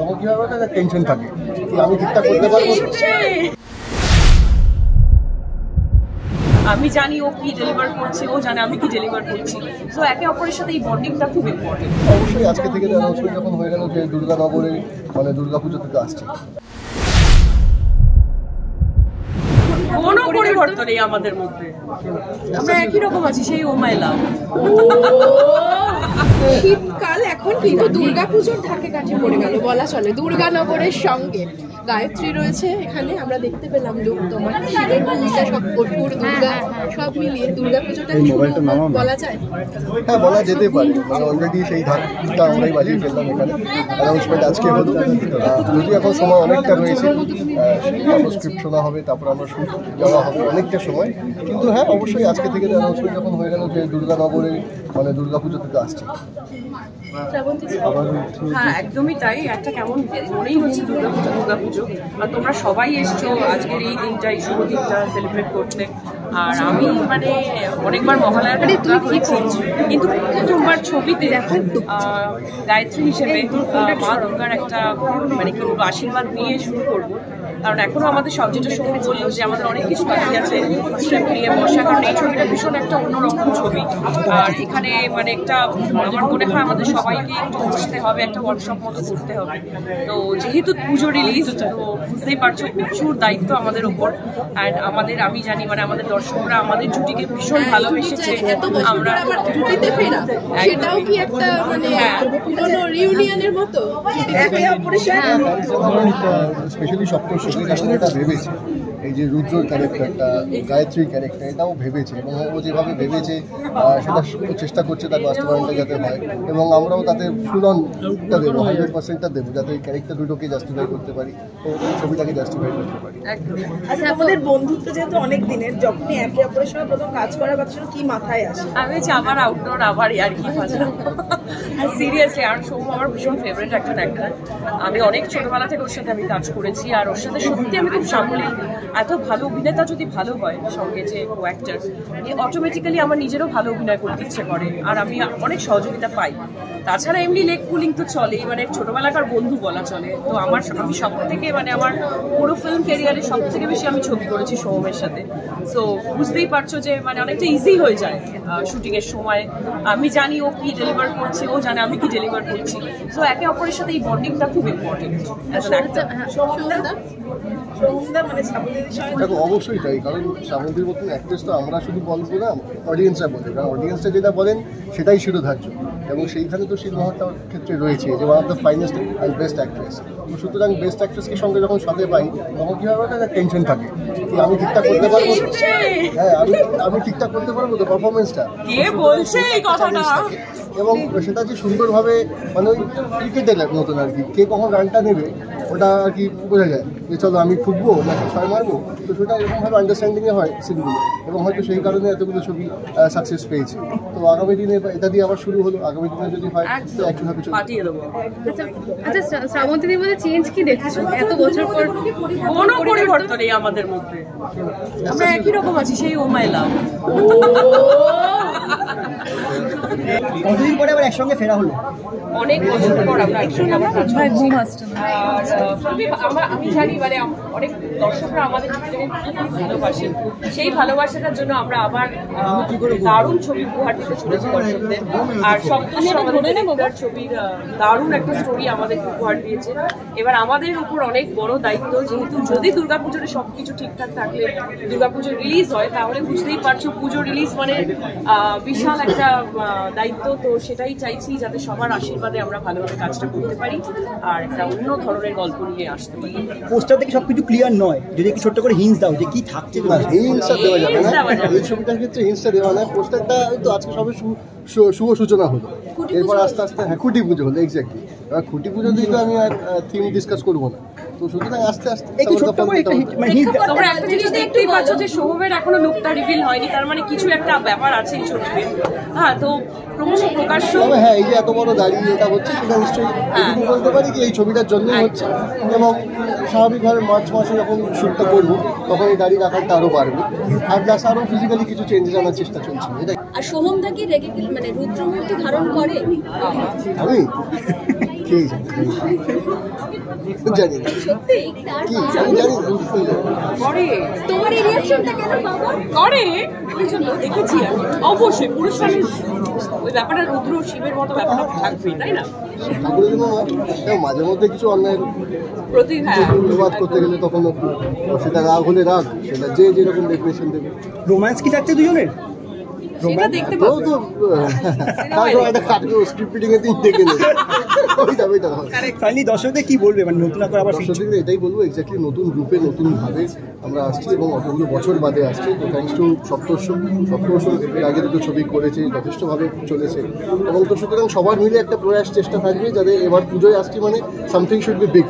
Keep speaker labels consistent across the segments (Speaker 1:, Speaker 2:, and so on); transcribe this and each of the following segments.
Speaker 1: তখন কি হবে একটা টেনশন থাকে কি আমি ঠিকঠাক করতে পারবো।
Speaker 2: আমি জানি ও কি ডেলিভার করছে, ও জানে আমি কি ডেলিভার করছি, তো একে অপরের সাথে এই বন্ডিংটা খুব ইম্পর্টেন্ট।
Speaker 1: অবশ্যই আজকে থেকে অ্যানাউন্সমেন্ট যখন হয়ে গেল যে দুর্গানগরে মানে দুর্গাপুজো থেকে আসছে,
Speaker 2: কোনো পরিবর্তন নেই আমাদের মধ্যে, আমরা একই রকম আছি, সেই ও মাই লাভ।
Speaker 3: শীতকাল এখন কিন্তু দুর্গাপুজোর ধাকে কাছে পড়ে গেল বলা চলে। দুর্গানগরের সঙ্গে গায়ত্রী রয়েছে এখানে, আমরা দেখতে পেলাম লুক তোমার শিবের ভূমিকা, সব কঠোর দুর্গা সব মিলিয়ে দুর্গাপুজোটা বলা যায়।
Speaker 1: হ্যাঁ বলা যেতে পারে, মানে অলরেডি সেই ধাকটা আমরাই বাজিয়ে ফেললাম এখানে। অ্যানাউন্সমেন্ট আজকে হলো, যদি এখন সময় অনেকটা রয়েছে, স্ক্রিপ্ট শোনা হবে, তারপর আমরা শুট যাওয়া হবে অনেকটা সময়, কিন্তু হ্যাঁ অবশ্যই আজকে থেকে অ্যানাউন্সমেন্ট যখন হয়ে গেল যে দুর্গানগরে মানে দুর্গাপুজো থেকে আসছে।
Speaker 2: হ্যাঁ একদমই তাই, একটা কেমন মনেই হচ্ছে দুর্গাপুজো, আর তোমরা সবাই এসছো আজকের এই দিনটা, এই শুভ দিনটা সেলিব্রেট করতে। আর আমি মানে অনেকবার মহালয়াটা করেছি, কিন্তু প্রথমবার ছবিতে গায়ত্রী হিসেবে মা দুর্গার একটা মানে কি বলবো আশীর্বাদ নিয়ে শুরু করবো। কারণ এখনো আমাদের সব যেটা সঙ্গে বললো যে আমাদের অনেক কিছু বাকি আছে স্ক্রিপ্ট নিয়ে বসা, কারণ এই ছবিটা ভীষণ একটা অন্যরকম ছবি। আর এখানে মানে একটা আমার মনে হয় আমাদের সবাইকে একটু বসতে হবে, একটা ওয়ার্কশপ মতো করতে হবে। তো যেহেতু পুজো রিলিজ, তো বুঝতেই পারছো প্রচুর দায়িত্ব আমাদের উপর। আর আমাদের আমি জানি মানে আমাদের দর্শকরা আমাদের জুটিকে ভীষণ ভালোবেসেছে। আমরা
Speaker 3: সেটাও কি একটা মানে পুরনো রিউনিয়নের মতো
Speaker 1: স্পেশালি সপ্তর্ষি এটা ভেবেছে, এই যে রুদ্রর ক্যারেক্টারটা, গায়ত্রীর ক্যারেক্টার, এটাও ভেবেছে এবং ও যেভাবে ভেবেছে সেটা চেষ্টা করছে তার বাস্তবায়নটা যাতে হয়, এবং আমরাও তাতে ফুল অনটা দেবো, 100%টা দেবো, যাতে এই ক্যারেক্টার দুটোকে জাস্টিফাই করতে পারি ও ছবিটাকে জাস্টিফাই করতে পারি।
Speaker 4: আচ্ছা আমাদের বন্ধুত্ব যেহেতু অনেক দিনের, যখনই একে অপরের সঙ্গে প্রথম কাজ করার পাচ্ছিল কি মাথায় আসে?
Speaker 2: আমি হচ্ছে আমার আউটডোর আবার আর কি মজা, সিরিয়াসলি। আর সৌম্য আমার ভীষণ ফেভারিট একটা অ্যাক্টর, আমি অনেক ছোটবেলা থেকে ওর সাথে আমি কাজ করেছি, আর ওর সাথে সত্যি আমি খুব সামনে। এত ভালো অভিনেতা যদি ভালো হয় সঙ্গে যে কো অ্যাক্টর, অটোমেটিক্যালি আমার নিজেরও ভালো অভিনয় করতে ইচ্ছে করে, আর আমি অনেক সহযোগিতা পাই। তাছাড়া এমনি লেগ পুলিং তো চলেই, মানে ছোটবেলাকার বন্ধু বলা চলে। তো আমি সব থেকে মানে আমার পুরো ফিল্ম ক্যারিয়ারে সব থেকে বেশি আমি ছবি করেছি সৌমের সাথে। সো বুঝতেই পারছো যে মানে অনেকটা ইজি হয়ে যায় শুটিংয়ের সময়। আমি জানি ও কি ডেলিভার করছে, ও জানে আমি কি ডেলিভার করছি, সো একে অপরের সাথে এই বন্ডিংটা খুব ইম্পর্টেন্ট অ্যাজ অ্যান অ্যাক্টর।
Speaker 1: দেখো অবশ্যই তাই, কারণ শ্রাবন্তীর মতন অ্যাক্ট্রেস তো আমরা শুধু বলবো না, অডিয়েন্সরা বলে, কারণ অডিয়েন্সরা যেটা বলেন সেটাই শিরোধার্য, এবং সেইখানে তো শিরোধারটার ক্ষেত্রে রয়েছে যে one of the finest and best actress. তো সুতরাং বেস্ট অ্যাক্ট্রেসকে সঙ্গে যখন সাথে পাই, তখন কী হবে একটা টেনশন থাকে কি আমি ঠিকঠাক করতে পারবো, হ্যাঁ আমি ঠিকঠাক করতে পারবো তো পারফরমেন্সটা, এবং সেটা যে সুন্দরভাবে মানে ওই ক্রিকেটের মতন আর কি, কে কখন রানটা নেবে ওটা আর কি বোঝা যায় যে চলো আমি ঠুকবো নাকি ছয় মারবো। তো সেটা এরকমভাবে আন্ডারস্ট্যান্ডিংয়ে হয় সিনগুলো, এবং হয়তো সেই কারণে এতগুলো ছবি সাকসেস পেয়েছে। তো আগামী দিনে এটা দিয়ে আবার শুরু হলো, আগামী দিনে যদি হয় তো একইভাবে
Speaker 2: পাঠিয়ে দেবো।
Speaker 3: আচ্ছা শ্রাবন্তীর মধ্যে চেঞ্জ কি দেখছো এত বছর পর?
Speaker 2: কোনো পরিবর্তন নেই আমাদের মধ্যে, আমরা একই রকম আছি, সেই ও মাই লাভ।
Speaker 5: কতদিন পরে আবার একসঙ্গে ফেরা হলো?
Speaker 2: অনেক বছর পর আমরা একসঙ্গে আবার কাজ করছি। আমি জানি মানে অনেক দর্শকরা আমাদের ভালোবাসেন, সেই ভালোবাসাটার জন্য আমরা আবার দারুণ ছবি উপহার দিতে চলেছি দর্শকদের। আর সপ্তর্ষি আমাদের ছবির দারুণ একটা স্টোরি আমাদের উপহার দিয়েছে। এবার আমাদের উপর অনেক বড় দায়িত্ব, যেহেতু যদি দুর্গাপুজোর সবকিছু ঠিকঠাক থাকলে দুর্গাপুজো রিলিজ হয়, তাহলে বুঝতেই পারছো পুজো রিলিজ মানে বিশাল একটা দায়িত্ব। তো সেটাই চাইছি যাতে সবার আশীর্বাদে আমরা ভালোভাবে কাজটা করতে পারি আর একটা অন্য ধরনের গল্প নিয়ে আসতে পারি।
Speaker 5: পোস্টার থেকে সবকিছু ক্লিয়ার নয়, যদি একটু ছোট্ট করে হিন্টস দাও যে কি থাকছে।
Speaker 1: হিন্টসটা দেওয়া যাবে না, এই ছবিটার ক্ষেত্রে হিন্টসটা দেওয়া না। পোস্টারটা তো আজকে সবে শুভ সূচনা হলো, এরপর আস্তে আস্তে হ্যাঁ খুঁটি পুজো হলো, এক্স্যাক্টলি। এবার খুঁটি পুজো দিয়ে তো আমি আর থিম ডিসকাস করবো না, তো সুতরাং আস্তে আস্তে
Speaker 2: তোমরা একটা জিনিস দেখতেই পাচ্ছ যে সোহমের এখনো লুকটা রিভিল হয়নি, তার মানে কিছু একটা ব্যাপার আছে এই ছবিতে। হ্যাঁ, তো ক্রমশ প্রকাশ্য।
Speaker 1: হ্যাঁ, এই যে এত বড় দাঁড়িয়ে এটা হচ্ছে, সেটা নিশ্চয়ই বলতে পারি কি এই ছবিটার জন্যই হচ্ছে, এবং স্বাভাবিকভাবে মার্চ মাসে যখন শ্যুটটা করবো তখন এই দাঁড়িয়ে রাখাটা আরও বাড়বে, আর প্লাস আরও ফিজিক্যালি কিছু চেঞ্জেস আনার চেষ্টা চলছে।
Speaker 3: আর সোহম দা কি রেগে মানে রুদ্রমূর্তি ধারণ করে?
Speaker 1: আমি খেয়ে জানি না কি আমি জানি না
Speaker 2: করে
Speaker 3: তোমার এই রিঅ্যাকশনটা কেন বাবা?
Speaker 2: করে এই জন্য দেখেছি আমি অবশ্যই পুরুষ মানুষ ওই ব্যাপারটা রুদ্র শিবের মতো ব্যাপারটা থাকবেই তাই না
Speaker 1: ঠাকুরের জন্য নয়, মাঝে মধ্যে কিছু অন্যায় প্রতিবাদ করতে গেলে তখন সেটা রাগ হলে রাগ, সেটা যে যেরকম ডেফিনেশন দেবে।
Speaker 5: রোম্যান্স কি থাকছে দুজনের?
Speaker 2: সেটা দেখতে পাবো
Speaker 1: তো তারপর একটা কাটকে স্ক্রিপ্ট রিডিং এর দিন দেখে নেবে ওইটা
Speaker 5: ফাইনালি দর্শকদের কি বলবে, মানে নতুন করে আবার
Speaker 1: দর্শকদের এটাই বলবো, এক্স্যাক্টলি নতুন গ্রুপে নতুনভাবে আমরা আসছি এবং অতগুলো বছর বাদে আসছি। তো থ্যাংকস টু সপ্তর্ষি এর আগে দুটো ছবি করেছে, যথেষ্টভাবে চলেছে এবং তো সুতরাং সবার মিলে একটা প্রয়াস চেষ্টা থাকবে যাতে এবার পুজোয় আসছি মানে সামথিং শুড বি বিগ।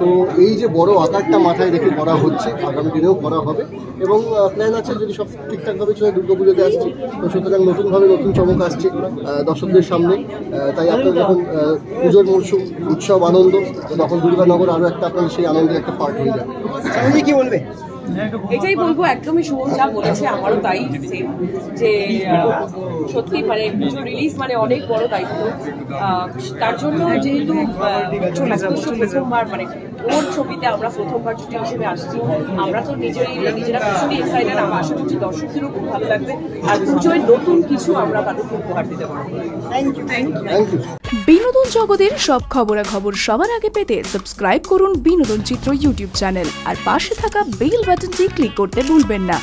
Speaker 1: তো এই যে বড় আকারটা মাথায় রেখে করা হচ্ছে, আগামী দিনেও করা হবে এবং প্ল্যান আছে যদি সব ঠিকঠাকভাবে চলে দুর্গাপুজোতে আসছি। তো সুতরাং নতুনভাবে নতুন চমক আসছে দর্শকদের সামনে। তাই আপনার যখন পুজোর মরশুম, উৎসব, আনন্দ, তখন দুর্গানগর আরও একটা আপনার সেই আনন্দের একটা পার্ট হয়ে যাবে।
Speaker 5: কি বলবে?
Speaker 2: এটাই বলবো, একদমই সুমন যা বলেছে আমারও তাই সেম, যে সত্যি মানে পুজো রিলিজ মানে অনেক বড় দায়িত্ব। তার জন্য যেহেতু প্রথমবার মানে ওর ছবিতে আমরা প্রথমবার ছুটি হিসেবে আসছি, আমরা তো নিজেরা ভীষণই এক্সাইটেড। আমরা আশা করছি দর্শকদেরও খুব ভালো লাগবে আর পুজোয় নতুন কিছু আমরা তাদেরকে উপহার দিতে পারবো।
Speaker 1: Thank you.
Speaker 6: বিনোদন জগতের সব খবরাখবর সবার আগে পেতে সাবস্ক্রাইব করুন বিনোদন চিত্র ইউটিউব চ্যানেল আর পাশে থাকা বেল বাটনটি ক্লিক করতে ভুলবেন না।